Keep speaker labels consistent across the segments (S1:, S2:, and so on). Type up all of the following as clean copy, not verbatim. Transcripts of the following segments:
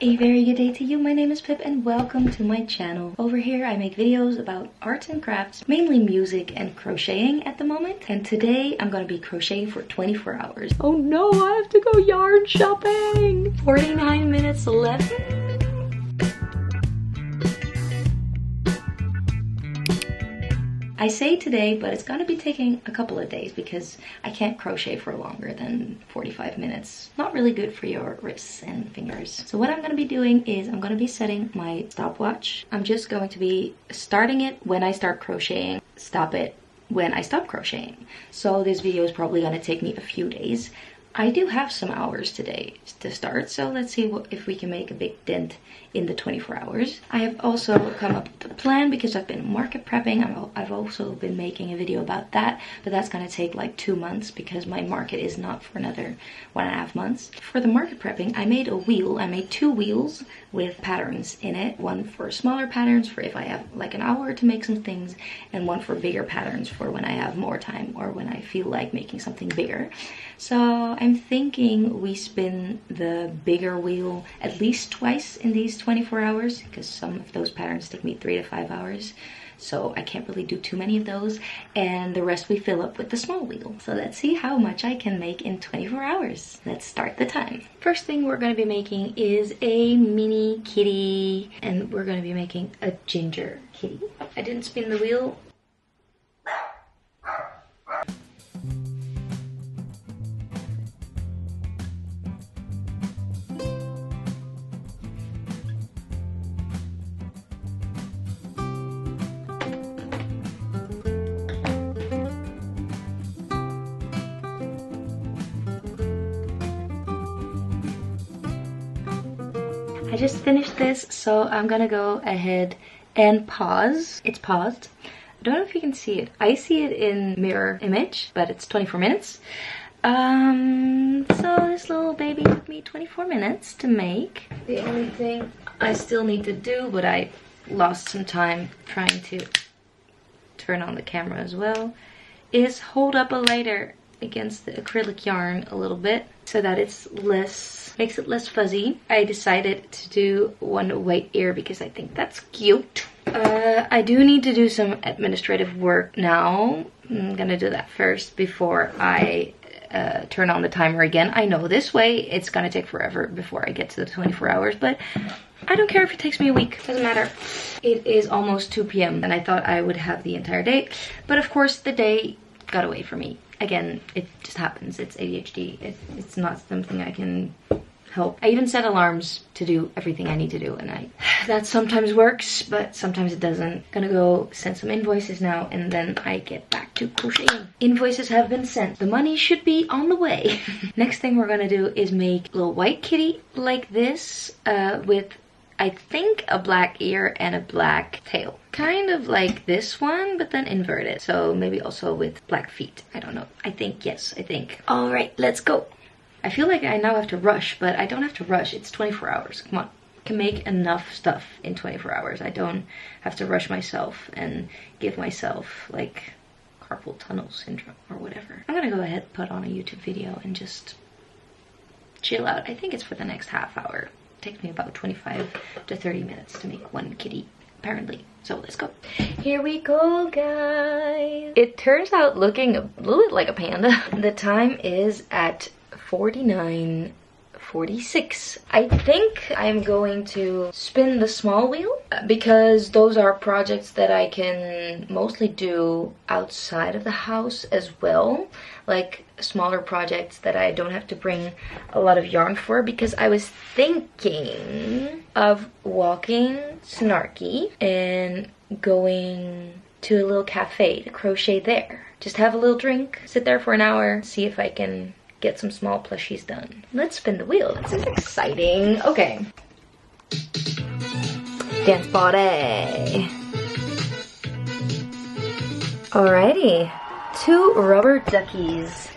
S1: A very good day to you. My name is Pip and welcome to my channel. Over here I make videos about arts and crafts, mainly music and crocheting at the moment. And today I'm gonna be crocheting for 24 hours. Oh no, I have to go yarn shopping! 49 minutes left. I say today, but it's gonna be taking a couple of days because I can't crochet for longer than 45 minutes. Not really good for your wrists and fingers. So what I'm gonna be doing is I'm gonna be setting my stopwatch. I'm just going to be starting it when I start crocheting, stop it when I stop crocheting. So this video is probably gonna take me a few days. I do have some hours today to start, so let's see if we can make a big dent in the 24 hours. I have also come up with a plan because I've been market prepping. I've also been making a video about that, but that's gonna take like 2 months because my market is not for another 1.5 months. For the market prepping, I made a wheel. I made 2 wheels with patterns in it. One for smaller patterns for if I have like an hour to make some things, and one for bigger patterns for when I have more time or when I feel like making something bigger. So I'm thinking we spin the bigger wheel at least twice in these 24 hours because some of those patterns take me 3 to 5 hours. So I can't really do too many of those, and the rest we fill up with the small wheel. So let's see how much I can make in 24 hours. Let's start the time. First thing we're going to be making is a mini kitty, and we're going to be making a ginger kitty. I didn't spin the wheel. I just finished this, so I'm gonna go ahead and pause. It's paused. I don't know if you can see it. I see it in mirror image, but it's 24 minutes. So this little baby took me 24 minutes to make. The only thing I still need to do, but I lost some time trying to turn on the camera as well, is hold up a lighter against the acrylic yarn a little bit so that it's makes it less fuzzy. I decided to do one white ear because I think that's cute. I do need to do some administrative work now. I'm gonna do that first before I turn on the timer again. I know this way it's gonna take forever before I get to the 24 hours, but I don't care if it takes me a week, doesn't matter. It is almost 2 p.m. and I thought I would have the entire day, but of course the day got away from me. Again, it just happens. It's ADHD. It's not something I can help. I even set alarms to do everything I need to do, and that sometimes works, but sometimes it doesn't. Gonna go send some invoices now, and then I get back to crocheting. Invoices have been sent. The money should be on the way. Next thing we're gonna do is make a little white kitty like this with, I think, a black ear and a black tail. Kind of like this one, but then inverted. So maybe also with black feet. I don't know. I think, yes, I think. All right, let's go. I feel like I now have to rush, but I don't have to rush. It's 24 hours. Come on. I can make enough stuff in 24 hours. I don't have to rush myself and give myself like carpal tunnel syndrome or whatever. I'm gonna go ahead and put on a YouTube video and just chill out. I think it's for the next half hour. Takes me about 25 to 30 minutes to make one kitty, apparently. So let's go. Here we go, guys. It turns out looking a little bit like a panda. The time is at 49:46. I think I'm going to spin the small wheel because those are projects that I can mostly do outside of the house as well. Like smaller projects that I don't have to bring a lot of yarn for, because I was thinking of walking Snarky and going to a little cafe to crochet there. Just have a little drink, sit there for an hour, see if I can get some small plushies done. Let's spin the wheel. This is exciting. Okay. Dance body. Alrighty. 2 rubber duckies.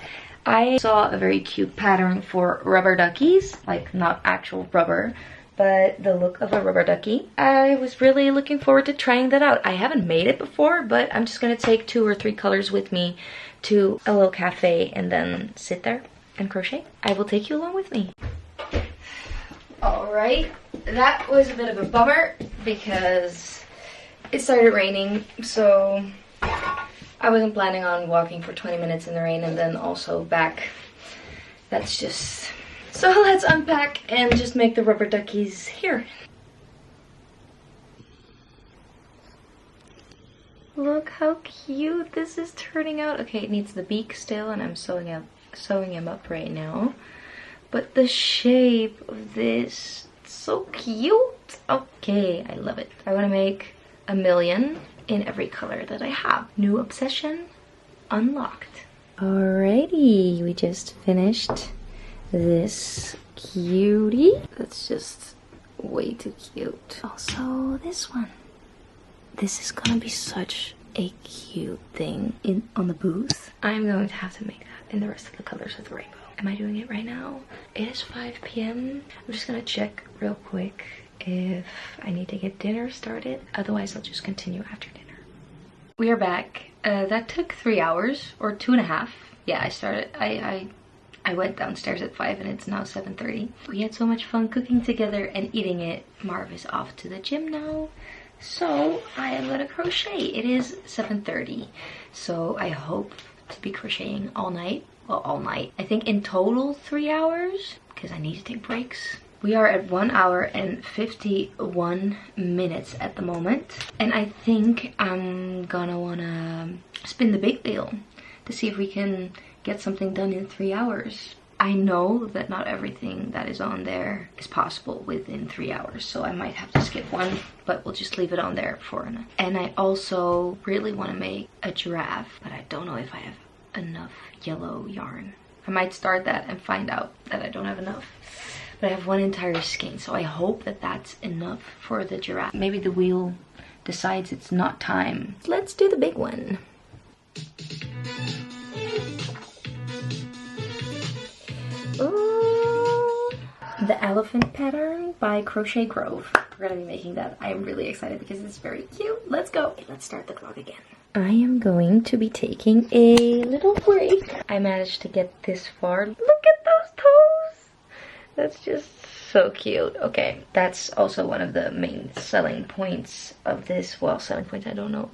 S1: I saw a very cute pattern for rubber duckies, like not actual rubber, but the look of a rubber ducky. I was really looking forward to trying that out. I haven't made it before, but I'm just gonna take 2 or 3 colors with me to a little cafe and then sit there and crochet. I will take you along with me. All right, that was a bit of a bummer because it started raining, so I wasn't planning on walking for 20 minutes in the rain and then also back. That's just... So let's unpack and just make the rubber duckies here. Look how cute this is turning out. Okay, it needs the beak still, and I'm sewing him up right now. But the shape of this, it's so cute. Okay, I love it. I want to make a million in every color that I have. New obsession unlocked. Alrighty, we just finished this cutie. That's just way too cute. Also, this one. This is gonna be such a cute thing on the booth. I'm going to have to make that in the rest of the colors of the rainbow. Am I doing it right now? It is 5 p.m. I'm just gonna check real quick if I need to get dinner started. Otherwise, I'll just continue after dinner. We are back. That took 3 hours or 2.5. Yeah, I went downstairs at 5 and it's now 7:30. We had so much fun cooking together and eating it. Marv is off to the gym now. So I am gonna crochet. It is 7:30. So I hope to be crocheting all night. Well, all night. I think in total 3 hours because I need to take breaks. We are at 1 hour and 51 minutes at the moment. And I think I'm gonna wanna spin the big wheel to see if we can get something done in 3 hours. I know that not everything that is on there is possible within 3 hours, so I might have to skip one, but we'll just leave it on there for now. And I also really want to make a giraffe, but I don't know if I have enough yellow yarn. I might start that and find out that I don't have enough. But I have one entire skein, so I hope that that's enough for the giraffe. Maybe the wheel decides it's not time. Let's do the big one. Ooh, the elephant pattern by Crochet Grove. We're gonna be making that. I am really excited because it's very cute. Let's go. Okay, let's start the clock again. I am going to be taking a little break. I managed to get this far. Look at those toes. That's just so cute. Okay, that's also one of the main selling points of this. Well, selling points, I don't know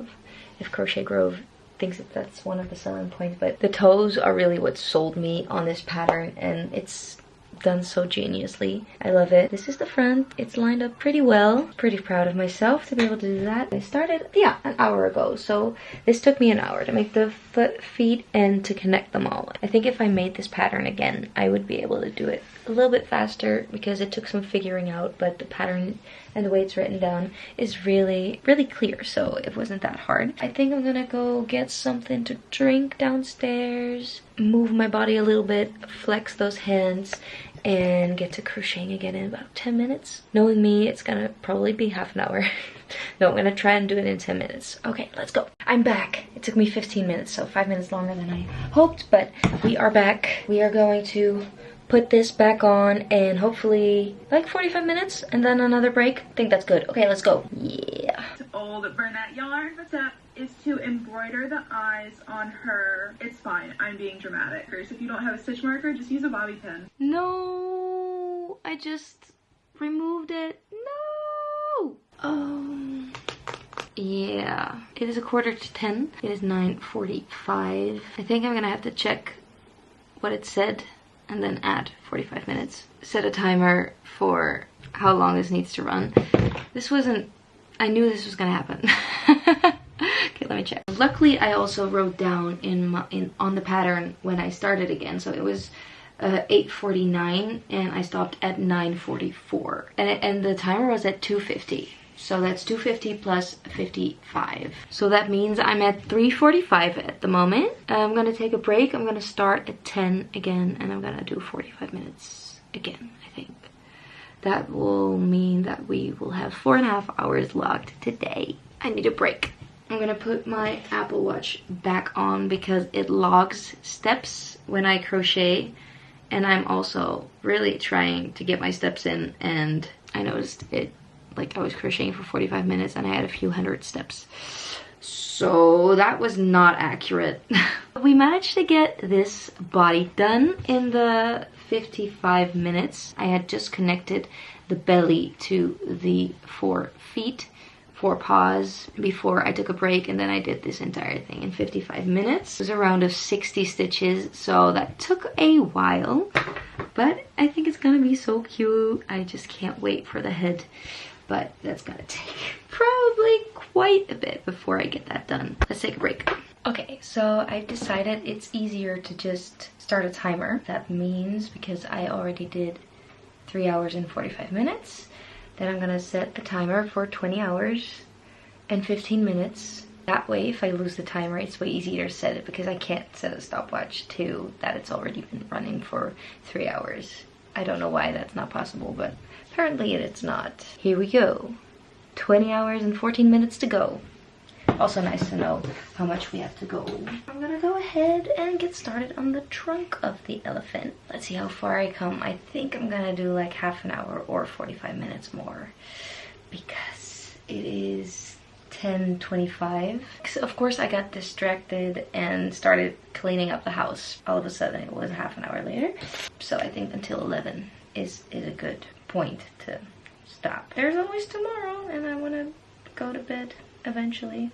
S1: if Crochet Grove thinks that that's one of the selling points, but the toes are really what sold me on this pattern, and it's done so geniusly. I love it. This is the front. It's lined up pretty well. Pretty proud of myself to be able to do that. I started, yeah, an hour ago, so this took me an hour to make the feet and to connect them all. I think if I made this pattern again, I would be able to do it a little bit faster because it took some figuring out, but the pattern and the way it's written down is really, really clear, so it wasn't that hard. I think I'm gonna go get something to drink downstairs, move my body a little bit, flex those hands, and get to crocheting again in about 10 minutes. Knowing me, it's gonna probably be half an hour. No, I'm gonna try and do it in 10 minutes. Okay, let's go. I'm back. It took me 15 minutes, so 5 minutes longer than I hoped, but we are back. We are going to put this back on and hopefully like 45 minutes and then another break. I think that's good. Okay, let's go. Yeah.
S2: Old Bernat yarn. The step is to embroider the eyes on her. It's fine. I'm being dramatic. So if you don't have a stitch marker, just use a bobby pin.
S1: No, I just removed it. No. Yeah. It is 9:45. It is 9:45. I think I'm gonna have to check what it said and then add 45 minutes. Set a timer for how long this needs to run. This wasn't, I knew this was gonna happen. Okay, let me check. Luckily, I also wrote down on the pattern when I started again, so it was 8:49 and I stopped at 9:44, and the timer was at 2:50. So that's 2:50 plus 55. So that means I'm at 3:45 at the moment. I'm gonna take a break. I'm gonna start at 10 again, and I'm gonna do 45 minutes again, I think. That will mean that we will have 4.5 hours logged today. I need a break. I'm gonna put my Apple Watch back on because it logs steps when I crochet, and I'm also really trying to get my steps in, and I noticed it, like I was crocheting for 45 minutes and I had a few hundred steps. So that was not accurate. We managed to get this body done in the 55 minutes. I had just connected the belly to the 4 feet, 4 paws before I took a break, and then I did this entire thing in 55 minutes. It was a round of 60 stitches, so that took a while, but I think it's gonna be so cute. I just can't wait for the head, but that's gonna take probably quite a bit before I get that done. Let's take a break. Okay, so I've decided it's easier to just start a timer. That means, because I already did 3 hours and 45 minutes, then I'm gonna set the timer for 20 hours and 15 minutes. That way, if I lose the timer, it's way easier to set it, because I can't set a stopwatch to that it's already been running for 3 hours. I don't know why that's not possible, but apparently it's not. Here we go. 20 hours and 14 minutes to go. Also nice to know how much we have to go. I'm gonna go ahead and get started on the trunk of the elephant. Let's see how far I come. I think I'm gonna do like half an hour or 45 minutes more, because it is 10:25. So of course I got distracted and started cleaning up the house. All of a sudden it was half an hour later. So I think until 11 is a good point to stop. There's always tomorrow, and I wanna go to bed eventually.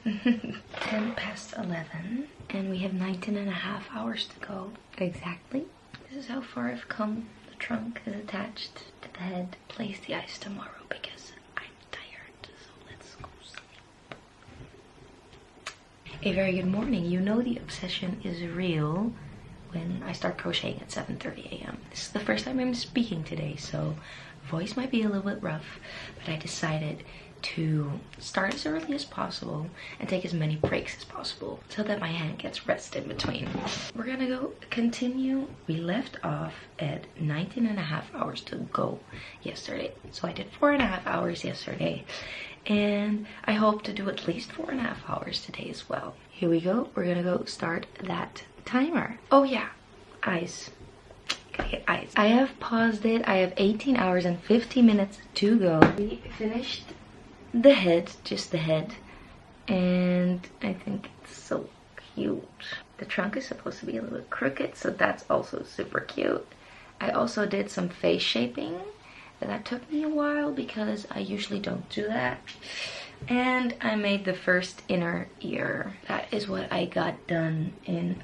S1: 10 past 11, and we have 19.5 hours to go exactly. This is how far I've come. The trunk is attached to the head. Place the ice tomorrow because I'm tired, so let's go sleep. A very good morning. You know the obsession is real when I start crocheting at 7:30 a.m. This is the first time I'm speaking today, so voice might be a little bit rough, but I decided to start as early as possible and take as many breaks as possible so that my hand gets rest in between. We're gonna go continue. We left off at 19.5 hours to go yesterday. So I did 4.5 hours yesterday, and I hope to do at least 4.5 hours today as well. Here we go. We're gonna go start that timer. Oh yeah, eyes. Gotta get eyes. I have paused it. I have 18 hours and 50 minutes to go. We finished the head, just the head, and I think it's so cute. The trunk is supposed to be a little bit crooked, so that's also super cute. I also did some face shaping. That took me a while because I usually don't do that. And I made the first inner ear. That is what I got done in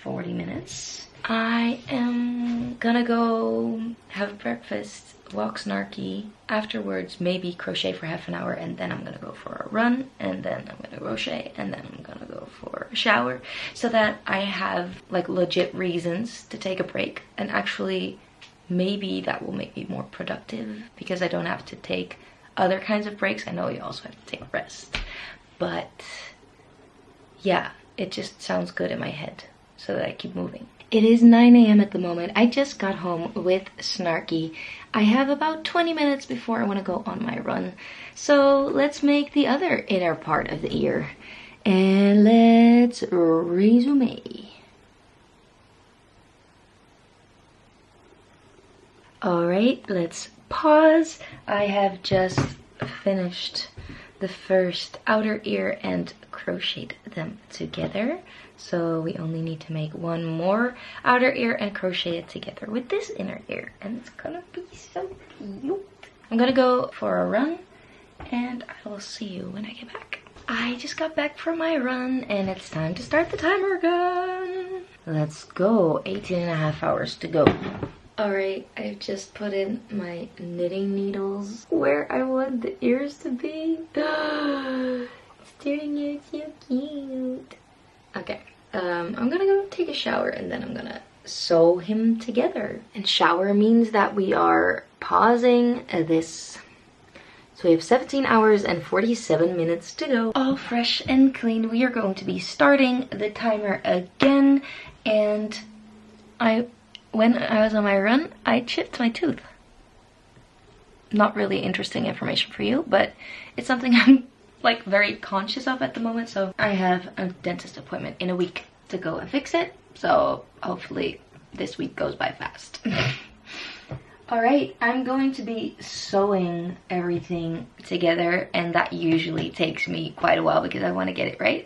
S1: 40 minutes. I am gonna go have breakfast, walk Snarky, afterwards maybe crochet for half an hour, and then I'm gonna go for a run, and then I'm gonna crochet, and then I'm gonna go for a shower, so that I have like legit reasons to take a break. And actually maybe that will make me more productive because I don't have to take other kinds of breaks. I know you also have to take a rest, but yeah, it just sounds good in my head so that I keep moving. It is 9 a.m. at the moment. I just got home with Snarky. I have about 20 minutes before I want to go on my run. So let's make the other inner part of the ear. And let's resume. Alright, let's pause. I have just finished the first outer ear and crocheted them together. So we only need to make one more outer ear and crochet it together with this inner ear. And it's gonna be so cute. I'm gonna go for a run and I will see you when I get back. I just got back from my run and it's time to start the timer again. Let's go. 18.5 hours to go. Alright, I've just put in my knitting needles where I want the ears to be. It's turning out so cute. Okay, I'm gonna go take a shower and then I'm gonna sew him together. And shower means that we are pausing this. So we have 17 hours and 47 minutes to go. All fresh and clean. We are going to be starting the timer again. And when I was on my run, I chipped my tooth. Not really interesting information for you, but it's something I'm like very conscious of at the moment. So I have a dentist appointment in a week to go and fix it. So hopefully this week goes by fast. Alright, I'm going to be sewing everything together, and that usually takes me quite a while because I want to get it right.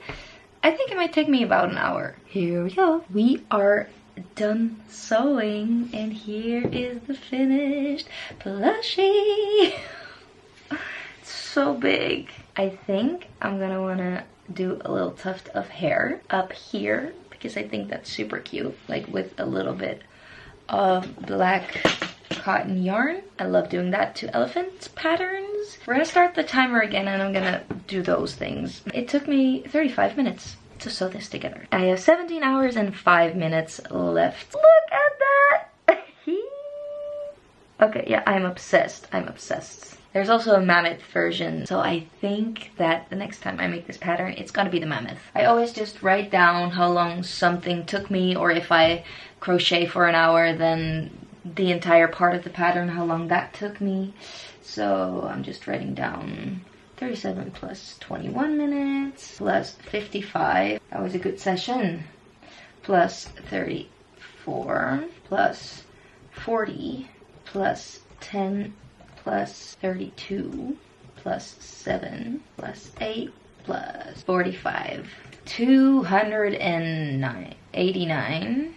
S1: I think it might take me about an hour. Here we go. We are done sewing, and here is the finished plushie. It's so big. I think I'm gonna wanna do a little tuft of hair up here because I think that's super cute, like with a little bit of black cotton yarn. I love doing that to elephant patterns. We're gonna start the timer again and I'm gonna do those things. It took me 35 minutes to sew this together. I have 17 hours and 5 minutes left. Look at that! Okay, yeah, I'm obsessed. I'm obsessed. There's also a mammoth version, so I think that the next time I make this pattern, it's gonna be the mammoth. I always just write down how long something took me, or if I crochet for an hour, then the entire part of the pattern, how long that took me. So I'm just writing down 37 plus 21 minutes plus 55. That was a good session. Plus 34 plus 40 plus 10 plus 32 plus 7 plus 8 plus 45. 289.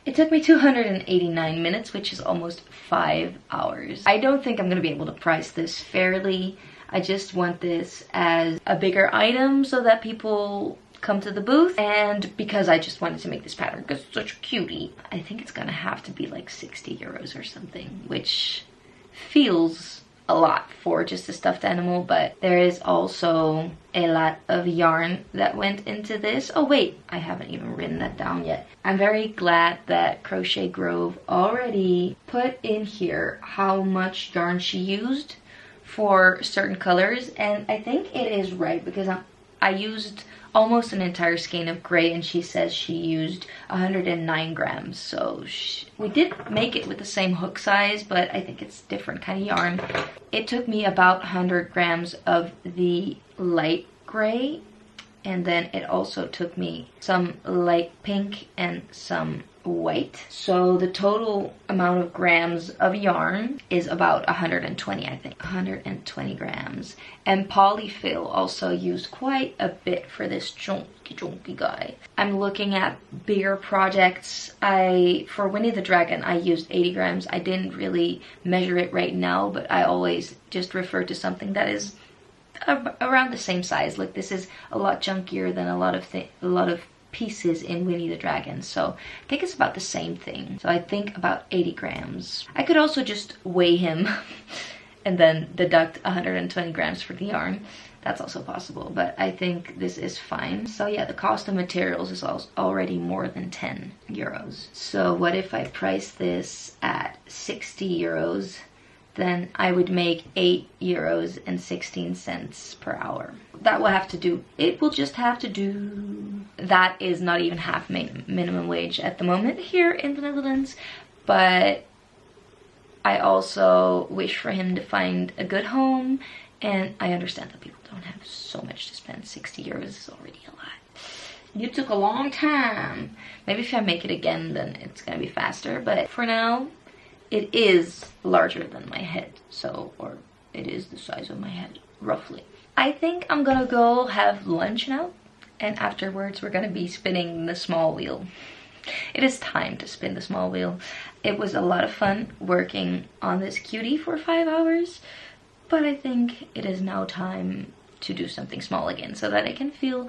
S1: It took me 289 minutes, which is almost 5 hours. I don't think I'm gonna be able to price this fairly. I just want this as a bigger item so that people come to the booth, and because I just wanted to make this pattern because it's such a cutie. I think it's gonna have to be like 60 euros or something, which feels a lot for just a stuffed animal, but there is also a lot of yarn that went into this. Oh wait, I haven't even written that down yet. I'm very glad that Crochet Grove already put in here how much yarn she used for certain colors, and I think it is right because I used almost an entire skein of gray and she says she used 109 grams. So we did make it with the same hook size, but I think it's different kind of yarn. It took me about 100 grams of the light gray, and then it also took me some light pink and some white. So the total amount of grams of yarn is about 120, I think. 120 grams. And polyfill also used quite a bit for this chunky guy. I'm looking at bigger projects. For Winnie the Dragon, I used 80 grams. I didn't really measure it right now, but I always just refer to something that is around the same size. Like this is a lot chunkier than a lot of pieces in Winnie the Dragon, so I think it's about the same thing. So I think about 80 grams. I could also just weigh him and then deduct 120 grams for the yarn. That's also possible, but I think this is fine. So yeah, the cost of materials is already more than 10 euros. So what if I price this at 60 euros? Then I would make 8 euros and 16 cents per hour. That will have to do. It will just have to do. That is not even half minimum wage at the moment here in the Netherlands, but I also wish for him to find a good home, and I understand that people don't have so much to spend. 60 euros is already a lot. You took a long time. Maybe if I make it again, then it's gonna be faster, but for now, it is larger than my head, or it is the size of my head, roughly. I think I'm gonna go have lunch now, and afterwards we're gonna be spinning the small wheel. It is time to spin the small wheel. It was a lot of fun working on this cutie for 5 hours, but I think it is now time to do something small again so that I can feel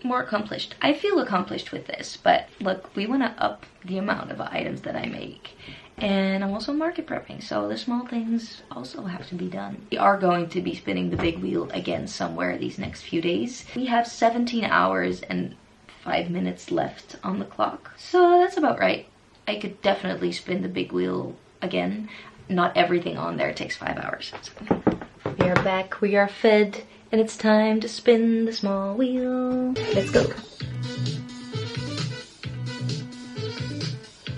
S1: more accomplished. I feel accomplished with this, but look, we wanna up the amount of items that I make. And I'm also market prepping, so the small things also have to be done. We are going to be spinning the big wheel again somewhere these next few days. We have 17 hours and 5 minutes left on the clock, so that's about right. I could definitely spin the big wheel again. Not everything on there takes 5 hours. So. We are back, we are fed, and it's time to spin the small wheel. Let's go.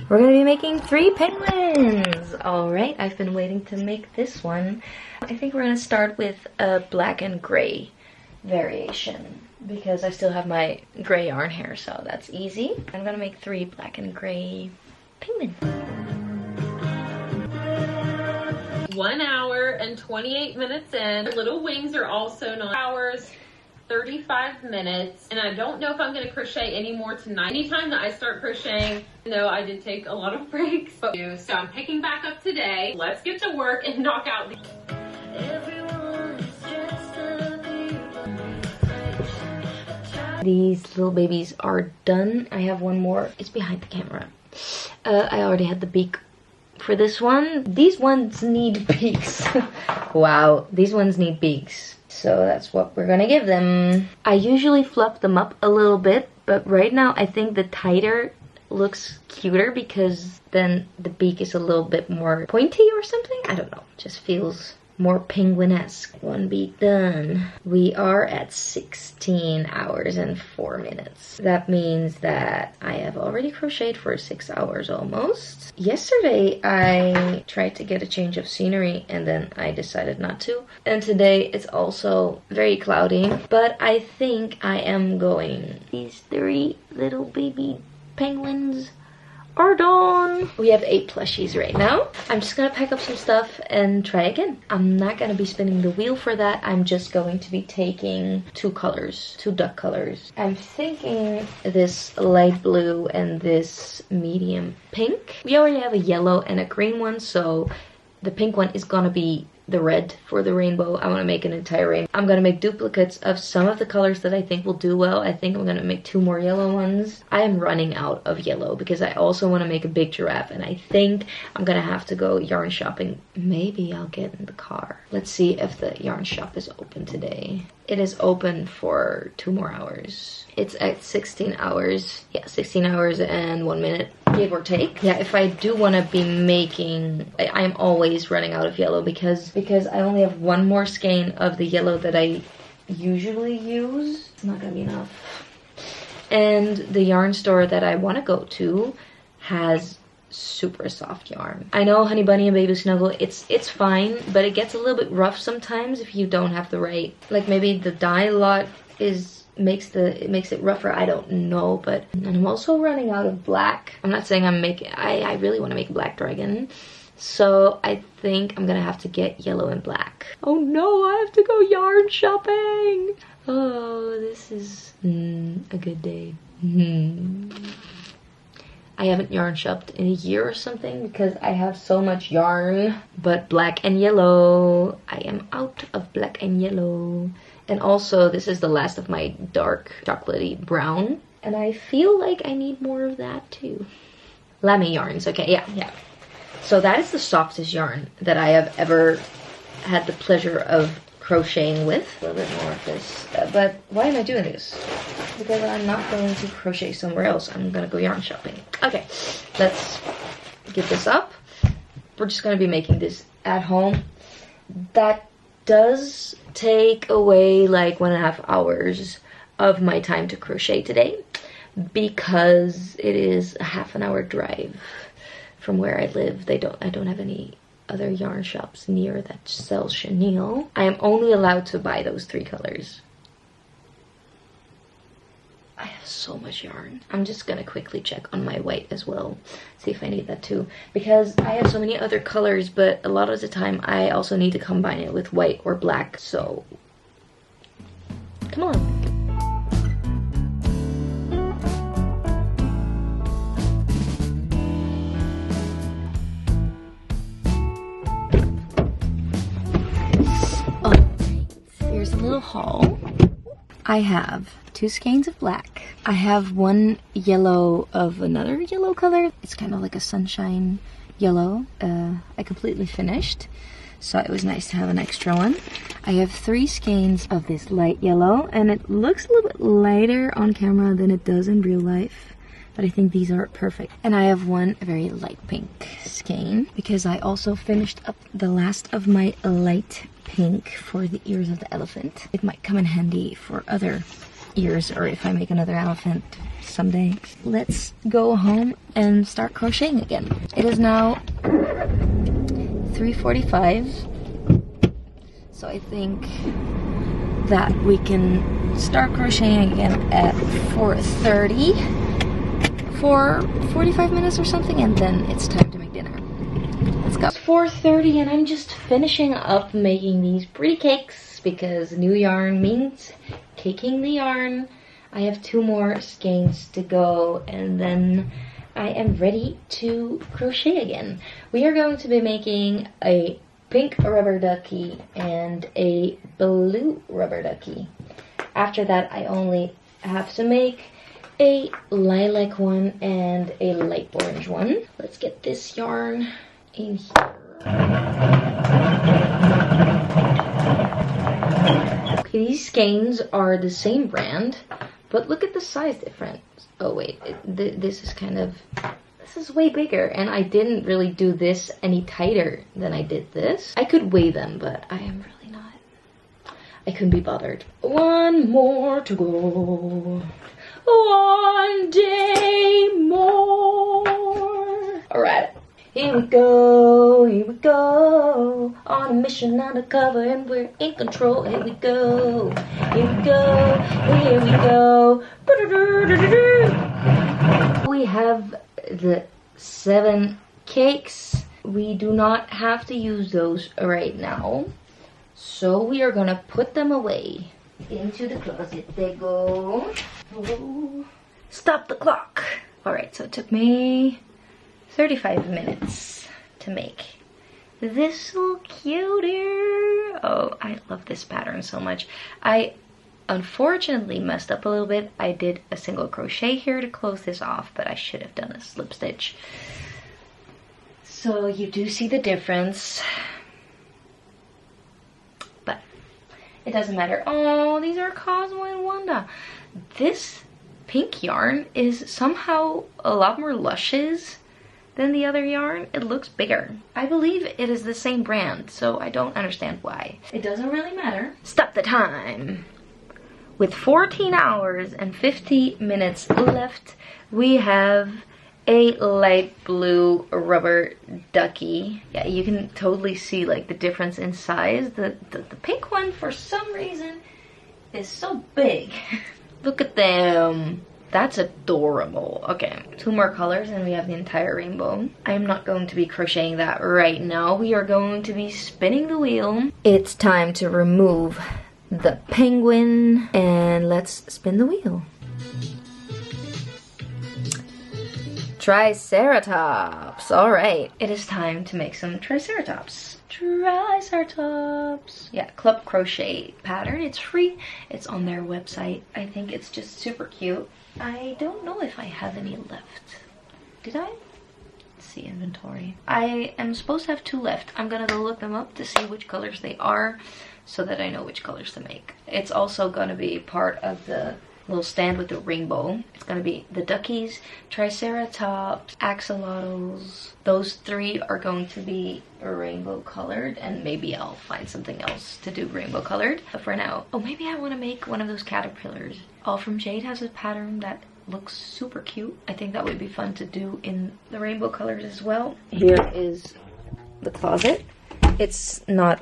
S1: We're gonna be making 3 penguins! Alright, I've been waiting to make this one. I think we're gonna start with a black and gray variation because I still have my gray yarn here, so that's easy. I'm gonna make 3 black and gray penguins.
S3: 1 hour and 28 minutes in. Little wings are also 9 hours 35 minutes, and I don't know if I'm gonna crochet anymore tonight. Anytime that I start crocheting, no, I did take a lot of breaks. So I'm picking back up today. Let's get to work and knock out the...
S1: These little babies are done. I have one more. It's behind the camera. I already had the beak for this one. These ones need beaks. Wow, these ones need beaks. So that's what we're gonna give them. I usually fluff them up a little bit, but right now I think the tighter looks cuter because then the beak is a little bit more pointy or something. I don't know. Just feels more penguin-esque. One beak done. We are at 16 hours and 4 minutes. That means that I have already crocheted for 6 hours almost. Yesterday I tried to get a change of scenery and then I decided not to. And today it's also very cloudy, but I think I am going. These 3 little baby penguins are done. We have 8 plushies right now. I'm just gonna pack up some stuff and try again. I'm not gonna be spinning the wheel for that. I'm just going to be taking 2 colors, 2 duck colors. I'm thinking this light blue and this medium pink. We already have a yellow and a green one, so the pink one is gonna be the red for the rainbow. I want to make an entire rainbow. I'm gonna make duplicates of some of the colors that I think will do well. I think I'm gonna make 2 more yellow ones. I am running out of yellow because I also want to make a big giraffe, and I think I'm gonna have to go yarn shopping. Maybe I'll get in the car. Let's see if the yarn shop is open today. It is open for 2 more hours. It's at 16 hours. Yeah, 16 hours and 1 minute, give or take. Yeah, if I do want to be making... I'm always running out of yellow because I only have 1 more skein of the yellow that I usually use. It's not gonna be enough. And the yarn store that I want to go to has super soft yarn. I know Honey Bunny and Baby Snuggle, it's fine, but it gets a little bit rough sometimes if you don't have the right, like maybe the dye lot makes it rougher. I don't know, but and I'm also running out of black. I'm not saying I'm making, I really want to make a black dragon, so I think I'm gonna have to get yellow and black. Oh no, I have to go yarn shopping. Oh, this is a good day. I haven't yarn shopped in a year or something because I have so much yarn. But black and yellow, I am out of black and yellow. And also, this is the last of my dark chocolatey brown. And I feel like I need more of that too. Lamy yarns, okay, yeah. So that is the softest yarn that I have ever had the pleasure of crocheting with. A little bit more of this. But why am I doing this? Because I'm not going to crochet somewhere else. I'm gonna go yarn shopping. Okay, let's get this up. We're just gonna be making this at home. That does take away like 1.5 hours of my time to crochet today because it is a half an hour drive from where I live. I don't have any other yarn shops near that sell chenille. I am only allowed to buy those 3 colors. I have so much yarn. I'm just gonna quickly check on my white as well, see if I need that too, because I have so many other colors, but a lot of the time I also need to combine it with white or black, so come on. Here's a little haul. I have 2 skeins of black. I have 1 yellow of another yellow color. It's kind of like a sunshine yellow. I completely finished, so it was nice to have an extra one. I have 3 skeins of this light yellow, and it looks a little bit lighter on camera than it does in real life, but I think these are perfect. And I have 1 very light pink skein because I also finished up the last of my light pink for the ears of the elephant. It might come in handy for other ears or if I make another elephant someday. Let's go home and start crocheting again. It is now 3:45, so I think that we can start crocheting again at 4:30 for 45 minutes or something, and then it's time to make dinner. Let's go. It's 4:30 and I'm just finishing up making these pretty cakes because new yarn means taking the yarn. I have 2 more skeins to go, and then I am ready to crochet again. We are going to be making a pink rubber ducky and a blue rubber ducky. After that, I only have to make a lilac one and a light orange one. Let's get this yarn in here. Okay, these skeins are the same brand, but look at the size difference. Oh wait, this is way bigger, and I didn't really do this any tighter than I did this. I could weigh them, but I am really not. I couldn't be bothered. 1 more to go. 1 day more. Alright, here we go, on a mission undercover, and we're in control. Here we go, here we go, here we go. We have the 7 cakes. We do not have to use those right now, so we are gonna put them away into the closet. They go. Oh. Stop the clock. All right, so it took me 35 minutes to make this little cutie. Oh, I love this pattern so much. I unfortunately messed up a little bit. I did a single crochet here to close this off, but I should have done a slip stitch. So you do see the difference, but it doesn't matter. Oh, these are Cosmo and Wanda. This pink yarn is somehow a lot more luscious than the other yarn. It looks bigger. I believe it is the same brand, so I don't understand why. It doesn't really matter. Stop the time. With 14 hours and 50 minutes left, we have a light blue rubber ducky. Yeah, you can totally see like the difference in size. The pink one, for some reason, is so big. Look at them. That's adorable. Okay, 2 more colors and we have the entire rainbow. I'm not going to be crocheting that right now. We are going to be spinning the wheel. It's time to remove the penguin, and let's spin the wheel. Triceratops. All right, it is time to make some triceratops. Triceratops. Yeah, Club Crochet pattern. It's free. It's on their website. I think it's just super cute. I don't know if I have any left. Did I? Let's see, inventory. I am supposed to have 2 left. I'm gonna go look them up to see which colors they are, so that I know which colors to make. It's also gonna be part of the little stand with the rainbow. It's gonna be the duckies, triceratops, axolotls. Those 3 are going to be rainbow colored, and maybe I'll find something else to do rainbow colored. But for now, oh, maybe I want to make one of those caterpillars. All From Jade has a pattern that looks super cute. I think that would be fun to do in the rainbow colors as well. Here is the closet. It's not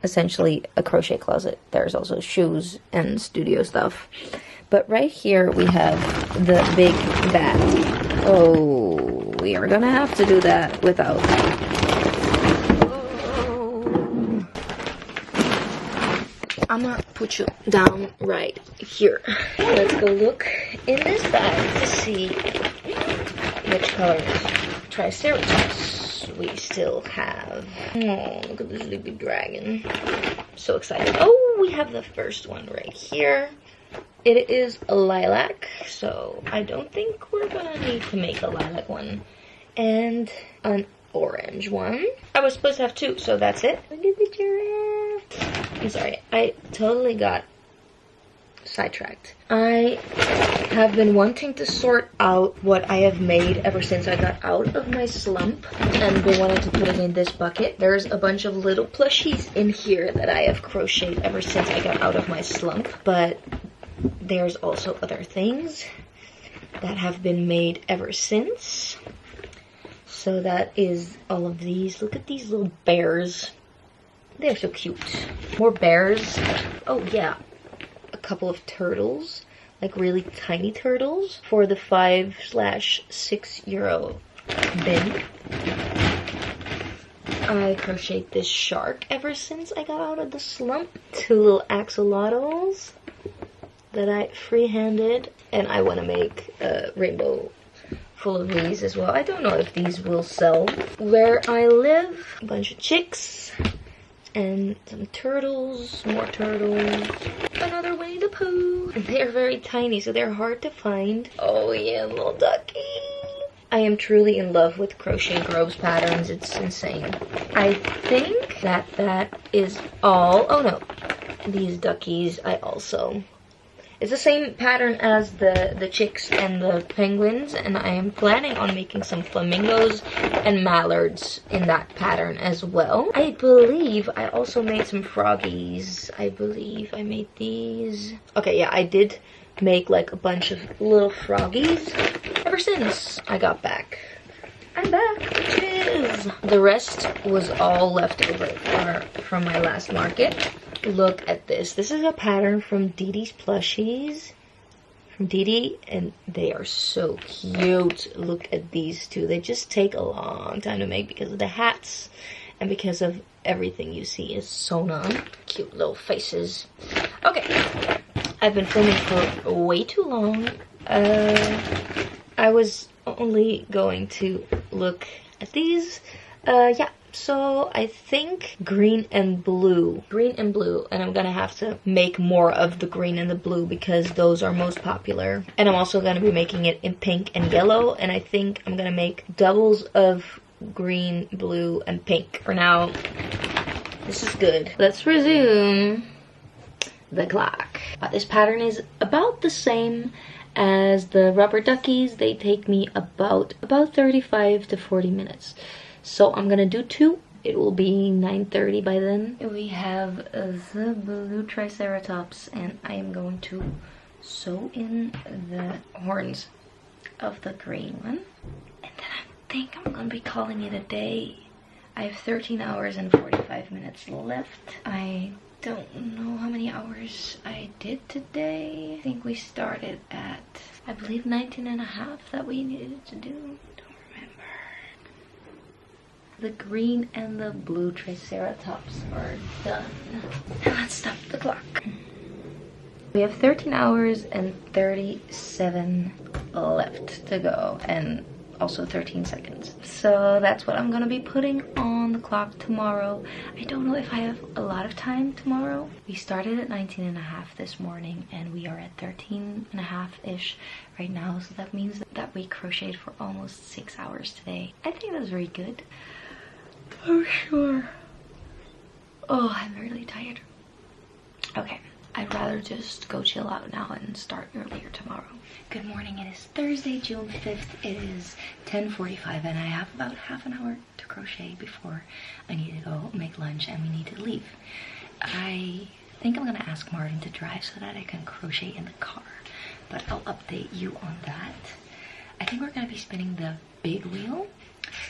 S1: essentially a crochet closet. There's also shoes and studio stuff. But right here we have the big bat. Oh, we are gonna have to do that without. Oh. I'm gonna put you down right here. Let's go look in this bag to see which colors triceratops we still have. Oh, look at this sleepy dragon. So excited. Oh, we have the first one right here. It is a lilac, so I don't think we're gonna need to make a lilac one. And an orange one. I was supposed to have 2, so that's it. Look at the giraffe. I'm sorry, I totally got sidetracked. I have been wanting to sort out what I have made ever since I got out of my slump, and been wanting to put it in this bucket. There's a bunch of little plushies in here that I have crocheted ever since I got out of my slump, but there's also other things that have been made ever since. So that is all of these. Look at these little bears. They're so cute. More bears. Oh yeah. A couple of turtles. Like really tiny turtles for the 5/6 euro bin. I crocheted this shark ever since I got out of the slump. 2 little axolotls. that I freehanded, and I want to make a rainbow full of these as well. I don't know if these will sell where I live. A bunch of chicks and some turtles, more turtles, another Winnie the Pooh. And they are very tiny, so they're hard to find. Oh yeah, little ducky. I am truly in love with Crochet Groves patterns. It's insane. I think that is all. Oh no, these duckies I also. It's the same pattern as the chicks and the penguins, and I am planning on making some flamingos and mallards in that pattern as well. I believe I also made some froggies. I believe I made these. Okay, yeah, I did make like a bunch of little froggies ever since I got back. I'm back, bitches! The rest was all left over from my last market. Look at this. This is a pattern from Dee Dee's plushies. From Dee Dee, and they are so cute. Look at these two. They just take a long time to make because of the hats and because of everything you see is sewn on. Cute little faces. Okay. I've been filming for way too long. I was only going to look at these. Yeah. So I think green and blue, and I'm gonna have to make more of the green and the blue because those are most popular. And I'm also gonna be making it in pink and yellow, and I think I'm gonna make doubles of green, blue, and pink. For now, this is good. Let's resume the clock. This pattern is about the same as the rubber duckies. They take me about 35 to 40 minutes. So I'm gonna do 2. It will be 9:30 by then. We have the blue triceratops, and I am going to sew in the horns of the green one. And then I think I'm gonna be calling it a day. I have 13 hours and 45 minutes left. I don't know how many hours I did today. I think we started at, I believe, 19 and a half that we needed to do. The green and the blue triceratops are done. Now let's stop the clock. We have 13 hours and 37 left to go, and also 13 seconds. So that's what I'm gonna be putting on the clock tomorrow. I don't know if I have a lot of time tomorrow. We started at 19 and a half this morning, and we are at 13 and a half-ish right now. So that means that we crocheted for almost 6 hours today. I think that's very good. For sure. Oh, I'm really tired. Okay, I'd rather just go chill out now and start earlier tomorrow. Good morning. It is Thursday, June 5th. It is 10:45, and I have about half an hour to crochet before I need to go make lunch and we need to leave. I think I'm gonna ask Martin to drive so that I can crochet in the car, but I'll update you on that. I think we're gonna be spinning the big wheel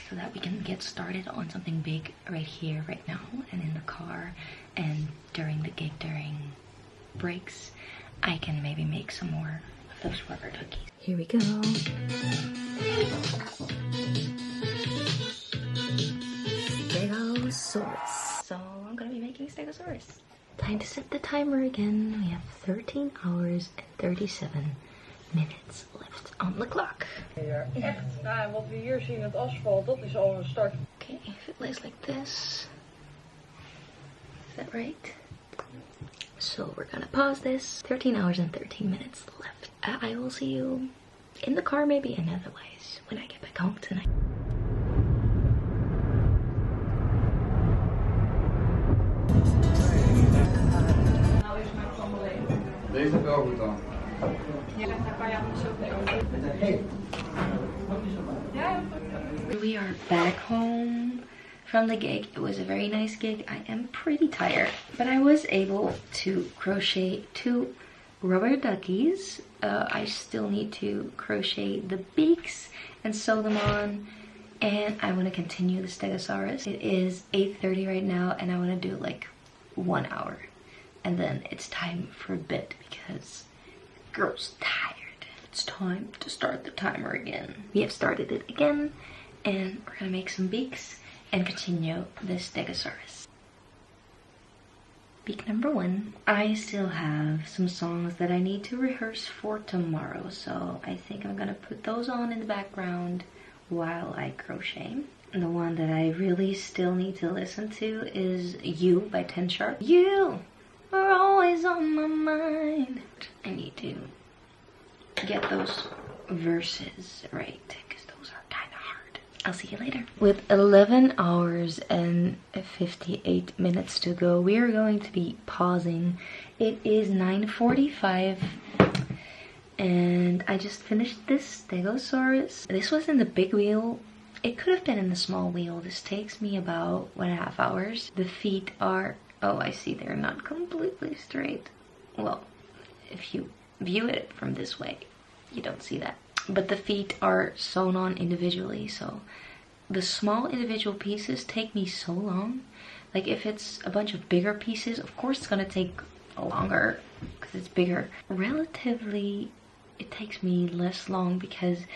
S1: so that we can get started on something big right here, right now, and in the car, and during the gig, during breaks, I can maybe make some more of those rubber duckies. Here we go. Stegosaurus. So I'm gonna be making Stegosaurus. Time to set the timer again. We have 13 hours and 37 minutes left on the clock.
S4: Echt, nou, wat we hier zien, het asfalt, dat is al een start.
S1: Okay, if it lays like this. Is that right? So we're gonna pause this. 13 hours and 13 minutes left. I will see you in the car maybe, and otherwise when I get back home tonight.
S5: Deze wel goed dan.
S1: We are back home from the gig. It was a very nice gig. I am pretty tired, but I was able to crochet 2 rubber duckies. I still need to crochet the beaks and sew them on, and I want to continue the Stegosaurus. It is 8:30 right now, and I want to do like 1 hour, and then it's time for a bit because girl's tired. It's time to start the timer again. We have started it again, and we're gonna make some beaks and continue the Stegosaurus. Week number 1. I still have some songs that I need to rehearse for tomorrow, so I think I'm gonna put those on in the background while I crochet. And the one that I really still need to listen to is You by 10 Sharp. You are always on my mind. I need to get those verses right, because those are kind of hard. I'll see you later. With 11 hours and 58 minutes to go, we are going to be pausing. It is 9:45 and I just finished this Stegosaurus. This was in the big wheel. It could have been in the small wheel. This takes me about 1.5 hours. The feet are, oh, I see they're not completely straight. Well, if you view it from this way, you don't see that. But the feet are sewn on individually, so the small individual pieces take me so long. Like if it's a bunch of bigger pieces, of course it's gonna take longer because it's bigger. Relatively, it takes me less long because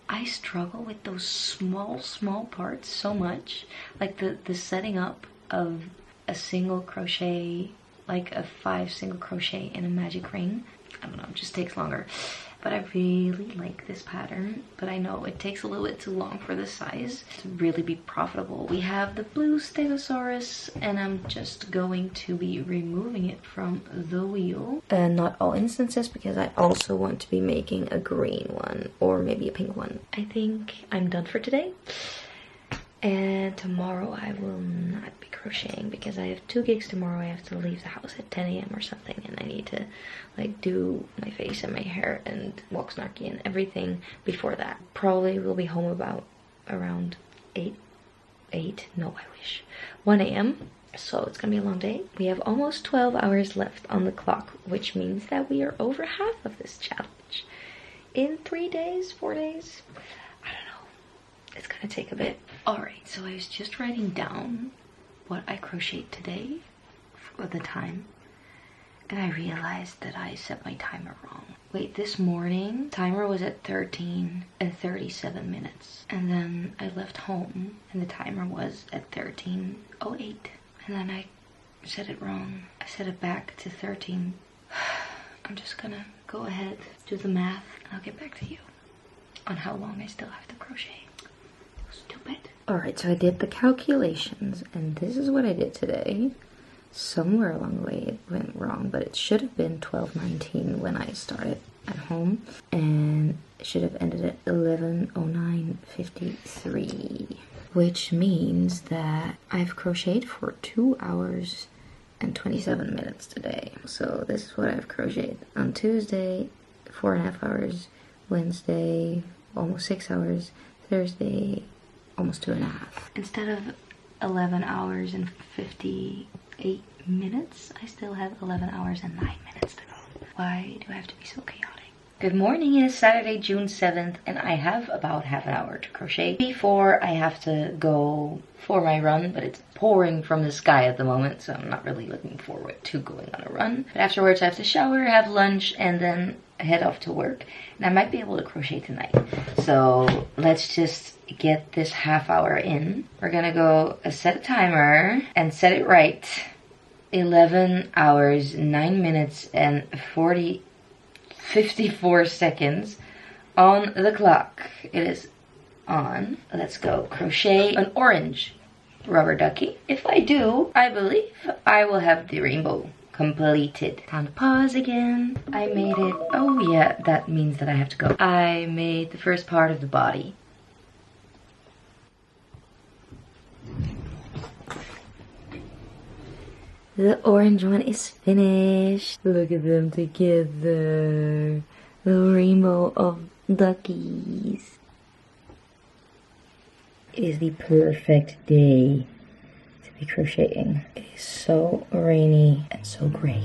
S1: I struggle with those small parts so much. Like the setting up of a single crochet, like a 5 single crochet in a magic ring. I don't know, it just takes longer. But I really like this pattern, but I know it takes a little bit too long for this size to really be profitable. We have the blue Stegosaurus, and I'm just going to be removing it from the wheel. And not all instances, because I also want to be making a green one, or maybe a pink one. I think I'm done for today. And tomorrow I will not be crocheting because I have 2 gigs tomorrow. I have to leave the house at 10 a.m. or something, and I need to like do my face and my hair and walk snarky and everything before that. Probably will be home about around 1 a.m. So it's gonna be a long day. We have almost 12 hours left on the clock, which means that we are over half of this challenge. In 3 days, 4 days, I don't know. It's gonna take a bit. Alright, so I was just writing down what I crocheted today for the time, and I realized that I set my timer wrong. Wait, this morning timer was at 13 and 37 minutes, and then I left home and the timer was at 13:08, and then I set it wrong. I set it back to 13. I'm just gonna go ahead, do the math, and I'll get back to you on how long I still have to crochet. Stupid. Alright, so I did the calculations, and this is what I did today. Somewhere along the way it went wrong, but it should have been 12:19 when I started at home, and it should have ended at 11:09:53, which means that I've crocheted for 2 hours and 27 minutes today. So this is what I've crocheted on Tuesday, 4.5 hours, Wednesday, almost 6 hours, Thursday, almost 2.5. Instead of 11 hours and 58 minutes, I still have 11 hours and 9 minutes to go. Why do I have to be so chaotic? Good morning, it is Saturday, June 7th, and I have about half an hour to crochet before I have to go for my run, but it's pouring from the sky at the moment, so I'm not really looking forward to going on a run. But afterwards I have to shower, have lunch, and then head off to work, and I might be able to crochet tonight. So let's just get this half hour in. We're gonna go set a timer and set it right. 11 hours, 9 minutes, and 54 seconds on the clock. It is on. Let's go crochet an orange rubber ducky. If I do, I believe I will have the rainbow completed. Time to pause again. I made it. Oh yeah, that means that I have to go. I made the first part of the body. The orange one is finished. Look at them together. The rainbow of duckies. It is the perfect day to be crocheting. It is so rainy and so gray.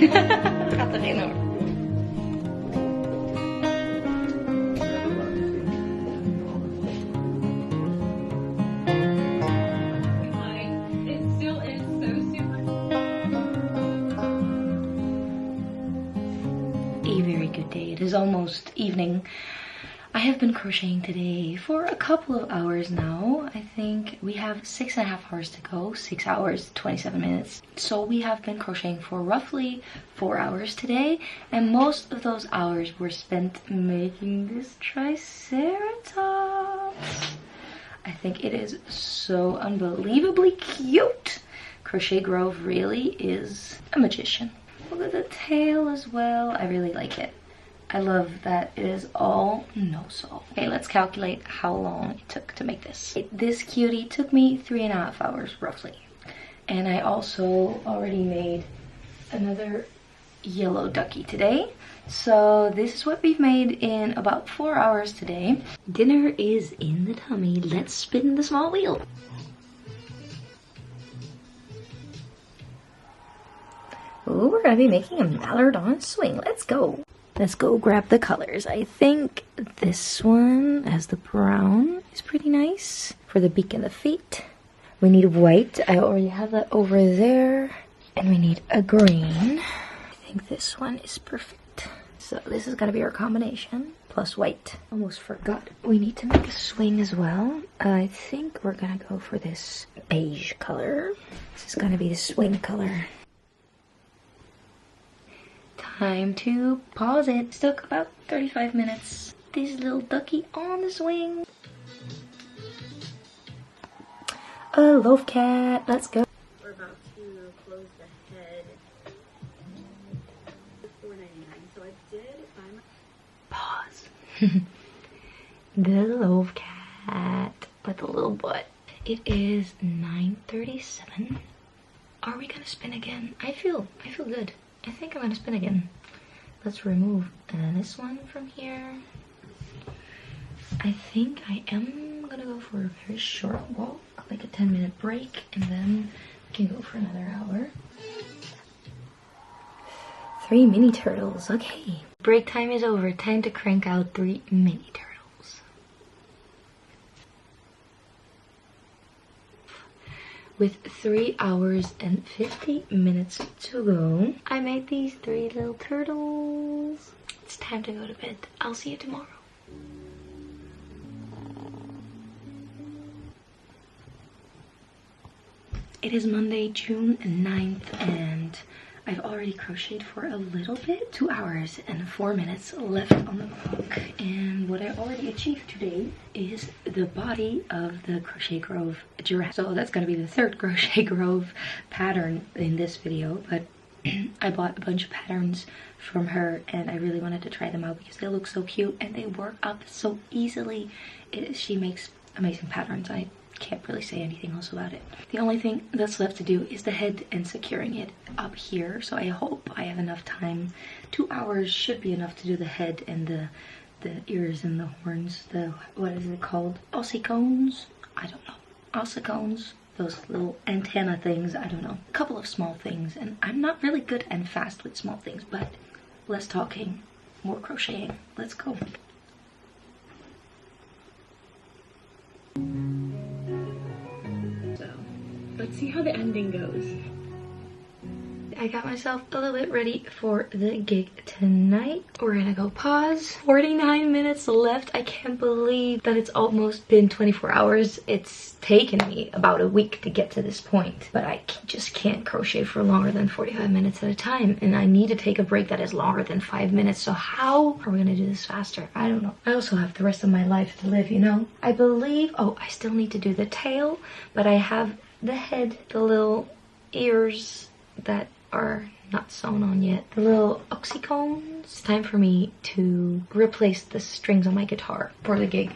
S1: Gaat er geen hoor. a very good day. It is almost evening. I have been crocheting today for a couple of hours now. I think we have 6.5 hours to go, 6 hours, 27 minutes. So we have been crocheting for roughly 4 hours today. And most of those hours were spent making this Triceratops. I think it is so unbelievably cute. Crochet Grove really is a magician. Look at the tail as well. I really like it. I love that it is all no-sew. Okay, let's calculate how long it took to make this. This cutie took me 3.5 hours roughly. And I also already made another yellow ducky today. So this is what we've made in about 4 hours today. Dinner is in the tummy. Let's spin the small wheel. Ooh, we're gonna be making a mallard on a swing. Let's go. Let's go grab the colors. I think this one, as the brown, is pretty nice for the beak and the feet. We need white. I already have that over there. And we need a green. I think this one is perfect. So this is gonna be our combination, plus white. Almost forgot. We need to make a swing as well. I think we're gonna go for this beige color. This is gonna be the swing color. Time to pause it. It took about 35 minutes. This little ducky on the swing. A loaf cat. Let's go.
S6: We're about to close the head. $4.99. So I did find
S1: Pause. The loaf cat with the little butt. It is 9:37. Are we gonna spin again? I feel good. I think I'm gonna spin again. Let's remove this one from here. I think I am gonna go for a very short walk, like a 10-minute break, and then we can go for another hour. 3 mini turtles, okay. Break time is over. Time to crank out 3 mini turtles. With 3 hours and 50 minutes to go, I made these 3 little turtles. It's time to go to bed. I'll see you tomorrow. It is Monday, June 9th, and I've already crocheted for a little bit. 2 hours and 4 minutes left on the clock. And what I already achieved today is the body of the Crochet Grove giraffe. So that's gonna be the 3rd Crochet Grove pattern in this video, but I bought a bunch of patterns from her and I really wanted to try them out because they look so cute and they work up so easily. She makes amazing patterns. I can't really say anything else about it. The only thing that's left to do is the head and securing it up here. So I hope I have enough time. 2 hours should be enough to do the head and the ears and the horns. What is it called? Ossicones? I don't know. Ossicones? Those little antenna things, I don't know. A couple of small things, and I'm not really good and fast with small things, but less talking, more crocheting. Let's go.
S6: Let's see how the ending goes.
S1: I got myself a little bit ready for the gig tonight. We're gonna go pause. 49 minutes left. I can't believe that it's almost been 24 hours. It's taken me about a week to get to this point, but I just can't crochet for longer than 45 minutes at a time, and I need to take a break that is longer than 5 minutes. So how are we gonna do this faster? I don't know. I also have the rest of my life to live, you know? I believe, oh, I still need to do the tail, but I have the head, the little ears that are not sewn on yet, the little oxycones. It's time for me to replace the strings on my guitar for the gig,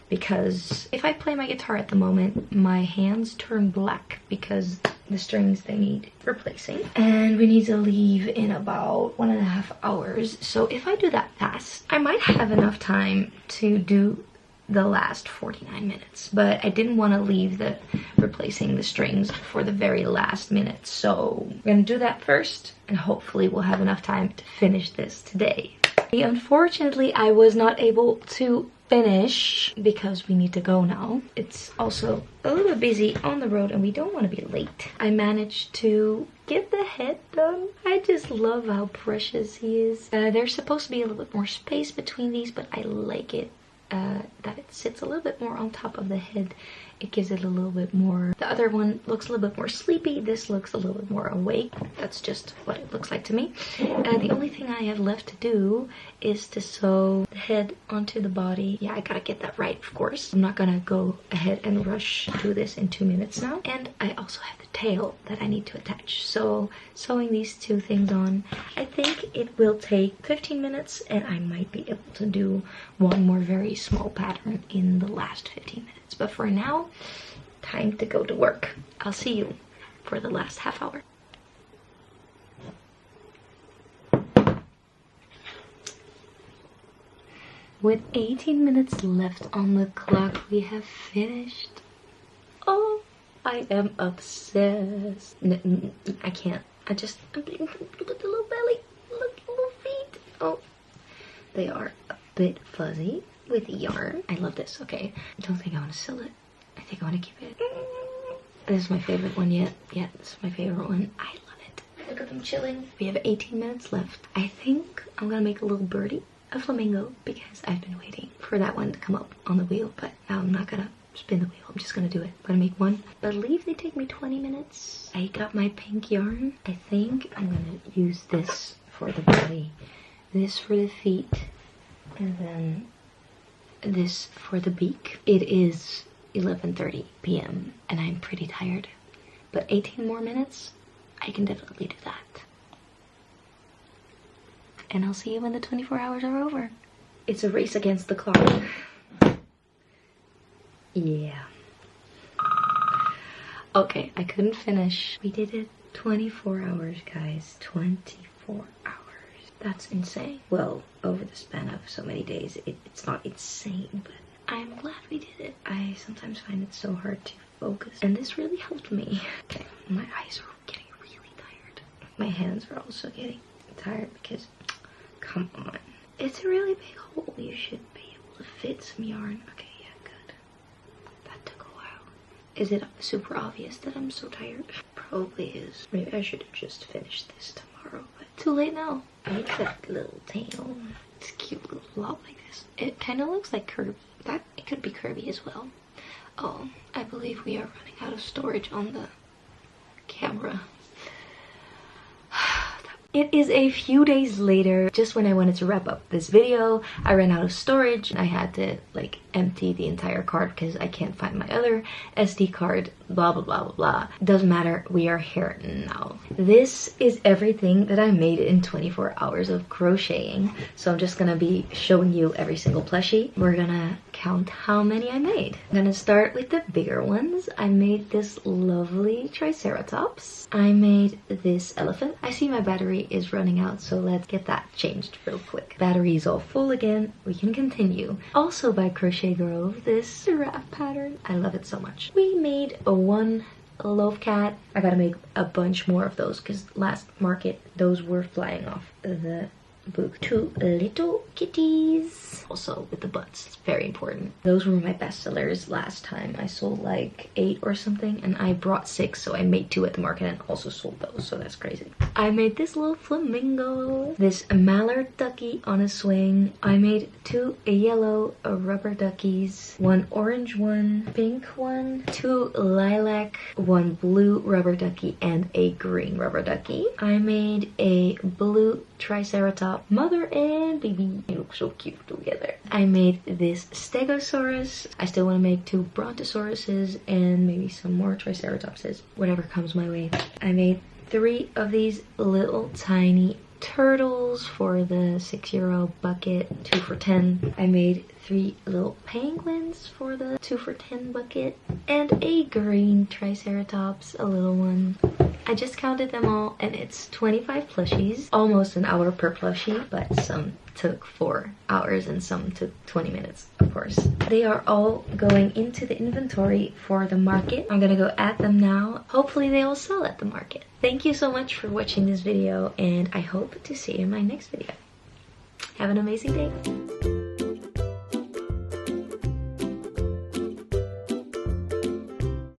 S1: because if I play my guitar at the moment, my hands turn black because the strings, they need replacing, and we need to leave in about 1.5 hours. So if I do that fast, I might have enough time to do the last 49 minutes, but I didn't want to leave the replacing the strings for the very last minute, so we're gonna do that first and hopefully we'll have enough time to finish this today. Unfortunately, I was not able to finish because we need to go now. It's also a little busy on the road and we don't want to be late. I managed to get the the head done. I just love how precious he is. There's supposed to be a little bit more space between these, but I like it that it sits a little bit more on top of the head. It gives it a little bit more. The other one looks a little bit more sleepy. This looks a little bit more awake. That's just what it looks like to me. The only thing I have left to do is to sew the head onto the body. Yeah, I gotta get that right, of course. I'm not gonna go ahead and rush through this in 2 minutes now. And I also have the tail that I need to attach. So sewing these two things on, I think it will take 15 minutes, and I might be able to do one more very small pattern in the last 15 minutes. But for now, time to go to work. I'll see you for the last half hour. With 18 minutes left on the clock, we have finished. Oh, I am obsessed. I can't. Look at the little belly. Look at the little feet. Oh, they are a bit fuzzy with yarn. I love this. Okay, I don't think I want to sell it. I think I want to keep it. This is my favorite one yet. Yeah, this is my favorite one. I love it. Look at them chilling. We have 18 minutes left. I think I'm gonna make a little birdie, a flamingo, because I've been waiting for that one to come up on the wheel, but now I'm not gonna spin the wheel. I'm just gonna do it. I'm gonna make one. I believe they take me 20 minutes. I got my pink yarn. I think I'm gonna use this for the body, this for the feet, and then this for the beak. It is 11:30 p.m. and I'm pretty tired, but 18 more minutes, I can definitely do that. And I'll see you when the 24 hours are over. It's a race against the clock. Yeah. Okay, I couldn't finish. We did it 24 hours, guys. 24 hours. That's insane. Well, over the span of so many days, it's not insane, but I'm glad we did it. I sometimes find it so hard to focus, and this really helped me. Okay, my eyes are getting really tired. My hands are also getting tired because, come on. It's a really big hole. You should be able to fit some yarn. Okay, yeah, good. That took a while. Is it super obvious that I'm so tired? Probably is. Maybe I should have just finished this tomorrow, but too late now. I like that little tail. It's a cute little blob like this. It kind of looks like Kirby. It could be Kirby as well. Oh, I believe we are running out of storage on the camera. It is a few days later. Just when I wanted to wrap up this video, I ran out of storage. I had to like empty the entire card because I can't find my other SD card, blah blah blah blah blah. Doesn't matter, we are here now. This is everything that I made in 24 hours of crocheting. So I'm just gonna be showing you every single plushie. We're gonna count how many I made. I'm gonna start with the bigger ones. I made this lovely Triceratops. I made this elephant. I see my battery is running out, so let's get that changed real quick. Battery is all full again. We can continue. Also by Crochet Grove, this giraffe pattern. I love it so much. We made one loaf cat. I gotta make a bunch more of those because last market those were flying off the book. 2 little kitties. Also with the butts, it's very important. Those were my best sellers last time. I sold like 8 or something, and I brought 6, so I made 2 at the market and also sold those, so that's crazy. I made this little flamingo, this mallard ducky on a swing. I made 2 yellow rubber duckies, 1 orange one, pink one, 2 lilac, 1 blue rubber ducky, and a green rubber ducky. I made a blue Triceratops, mother and baby. They look so cute together. I made this Stegosaurus. I still want to make 2 Brontosauruses and maybe some more Triceratopses, whatever comes my way. I made 3 of these little tiny turtles for the 6€ bucket, 2 for 10. I made 3 little penguins for the 2 for 10 bucket, and a green Triceratops, a little one. I just counted them all, and it's 25 plushies, almost an hour per plushie, but some took 4 hours and some took 20 minutes, of course. They are all going into the inventory for the market. I'm gonna go add them now. Hopefully they will sell at the market. Thank you so much for watching this video, and I hope to see you in my next video. Have an amazing day.